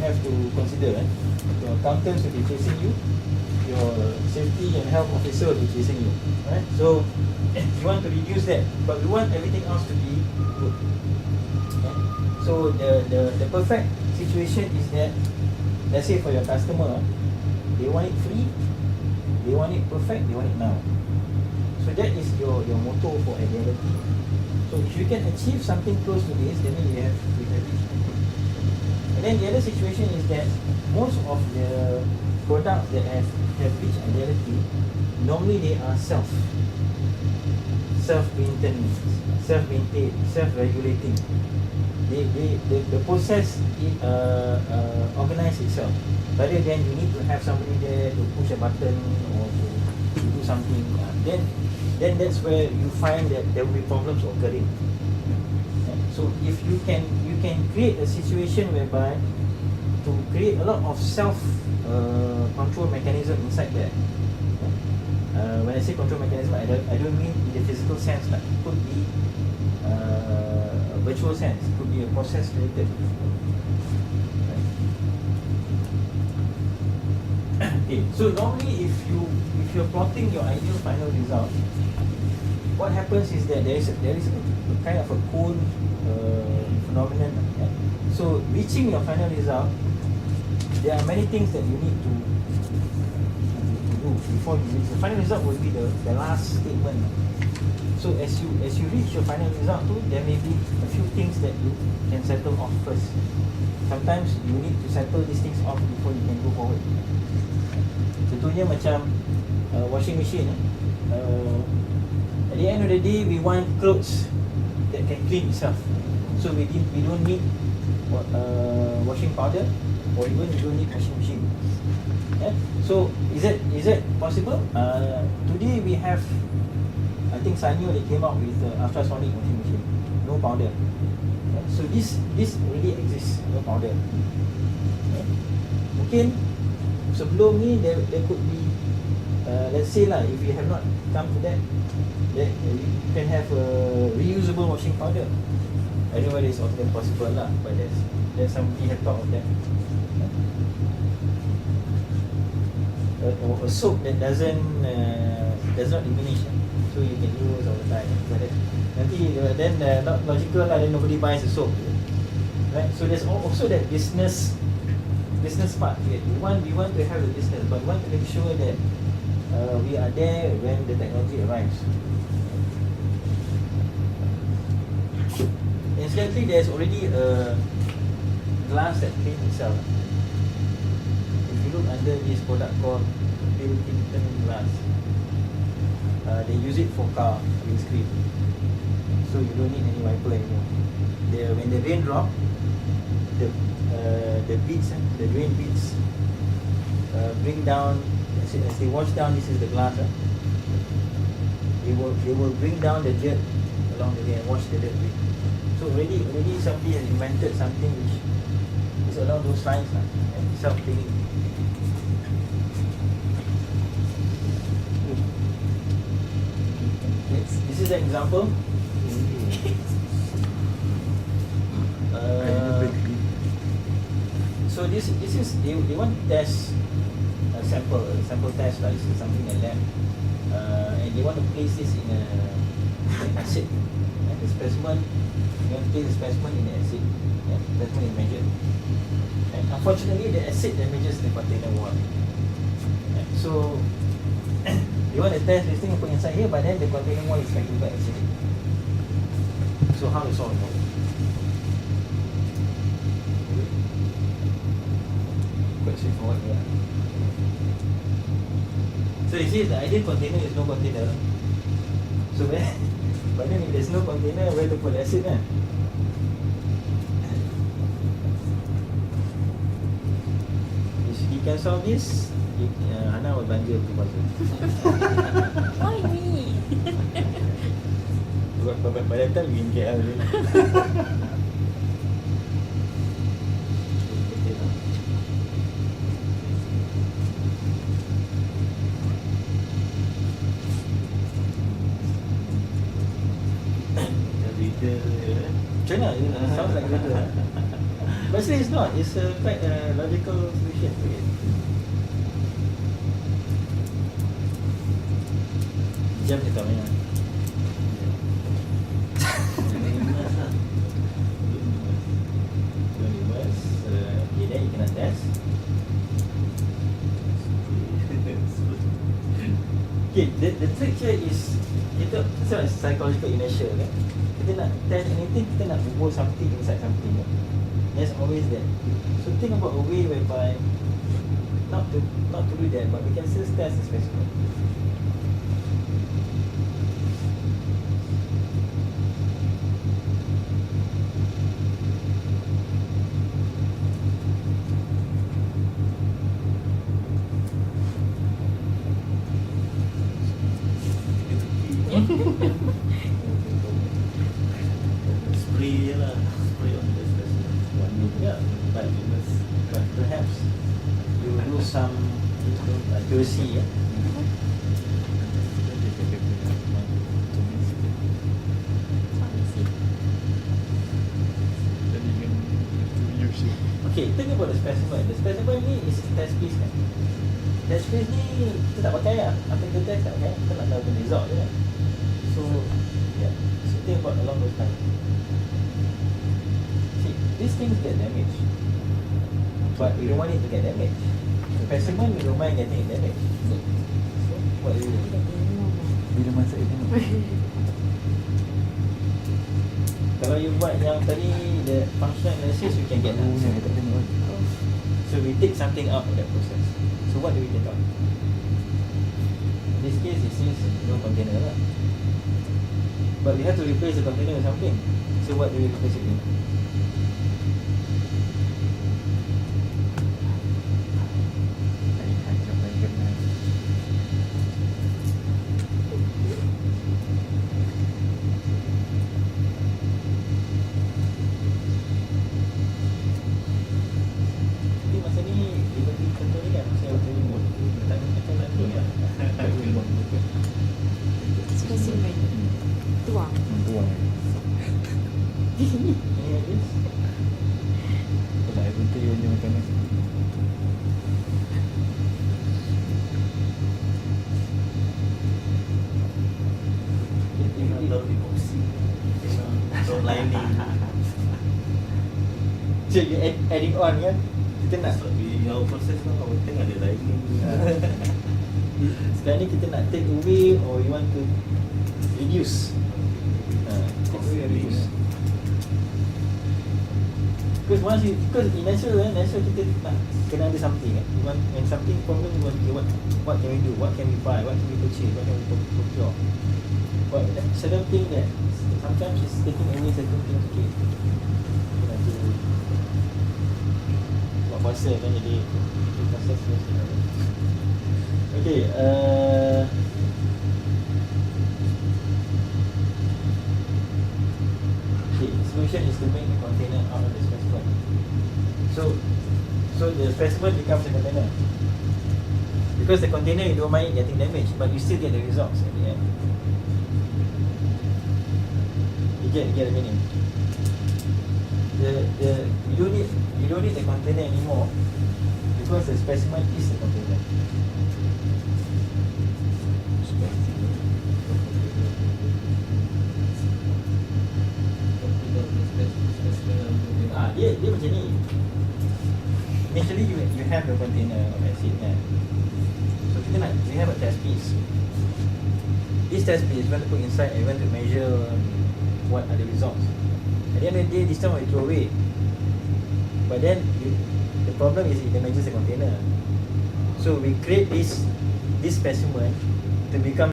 have to consider. Your accountants will be chasing you. Your safety and health officer will be chasing you. Right? So we want to reduce that, but we want everything else to be good. Okay? So the perfect situation is that, let's say for your customer, they want it free, they want it perfect, they want it now. So that is your motto for ideality. So if you can achieve something close to this, then you have reached. And then the other situation is that most of the products that have reached ideality, normally they are self-maintained, self-regulating. The process organize itself. Rather than you need to have somebody there to push a button or to do something, then that's where you find that there will be problems occurring. So if you can create a situation whereby to create a lot of self control mechanism inside there. When I say control mechanism, I don't mean in the physical sense. Like it could be a virtual sense. It could be a process related. Okay, so normally if you're plotting your ideal final result, what happens is that there is a kind of a cone phenomenon. Yeah? So reaching your final result, there are many things that you need to do before you reach the final result. Will be the last statement. So as you reach your final result too, there may be a few things that you can settle off first. Sometimes you need to settle these things off before you can go forward. Contohnya macam washing machine. At the end of the day, we want clothes that can clean itself. So we don't need washing powder, or even we don't need washing machine. Yeah? So is it possible? Today we have, I think Sanyo, they came out with ultrasonic washing machine, no powder. Yeah? So this already exists, no powder. Yeah? Mungkin sebelum ni there could be, let's say lah, if you have not come to that, you can have a reusable washing powder. I don't know whether it's often possible lah, but there's somebody have thought of that. A soap that does not diminish, so you can use all the time. But nanti then not logical lah, then nobody buys the soap, right? So there's also that business part. We want to have a business, but we want to make sure that we are there when the technology arrives. Incidentally, there's already a glass that cleans itself. If you look under this product called Pilkington glass, they use it for car windscreen, so you don't need any wiper anymore. When the rain drop, the beads, the rain beads, bring down. As they wash down, this is the glass. They will bring down the dirt along the way and wash the dirt with. So already somebody has invented something which is along those lines and self-cleaning. This is an example. So this is they want to test a sample test, like something like that, and they want to place this in an acid. The specimen, you want to place the specimen in the acid. The specimen is measured, and unfortunately the acid damages the container wall. So you want to test this thing and put inside here, but then the container wall is slightly by acid. So how to solve the problem? Quite straightforward, yeah. So you see, the ideal container is no container. So but then if there's no container, where to put the acid kan? If you can solve this, Hana will belanja pergi pasar. Why me? By that time, we in KL already. Macam mana? Sounds like better. But actually it's not. It's quite a logical solution to it. Jam kita banyak. Okay, then you cannot test. Okay, the trick here is kita it's psychological inertia kan. Kita nak test anything, kita nak move something inside something kan. There's always that. So think about a way whereby not to do that, but we can still test the specimen. Spray je lah. Spray on the specimen. Yeah, but perhaps you lose some accuracy. Yeah? Okay, think about the specimen. The specimen ni is test piece kan. Test piece ni kita tak pakai lah. Apa yang kita test tak pakai. Kita nak tahu the result je kan. So, yeah. So think about along those lines. See, these things get damaged. But we don't want it to get damaged. The specimen, we don't mind getting it damaged. So, what do you do? Bila masa itu Kalau you buat yang tadi, the functional analysis, you can get that. saya tak tengok. So we take something out of that process. So what do we take out? In this case, it says no container lah. But we have to replace the container with something. So what do we replace it with? Tapi masa ni liberty control ni kan masa yang tak macam nak tu ya. Specimen. Tuang. Tuang. Ini habis. Tak ada betul je makanan. Tengok taruh di boxing. Tengok lining. So you adding on kan. Kita nak So, our process now, our tank ada lining. sekarang ni kita nak take away or you want to reduce. Take away or reduce. Because once because in natural kita nak kena ada something kan. When something problem, we want to what can we do, what can we buy, what can we purchase, what can we procure. But certain thing that sometimes is taking away certain things. Okay, kita nak do buat puasa kan, jadi proses semestinya. Okay, okay, solution is to make the container out of the specimen. So the specimen becomes a container. Because the container you don't mind getting damaged, but you still get the results at the end. You get the meaning. You don't need the container anymore because the specimen is the container. Dia macam ni. Initially you have the container of acid kan. So we have a test piece. This test piece, you want to put inside and you want to measure what are the results. At the end of the day, this time we throw away. But then the problem is it damages the container. So we create this specimen to become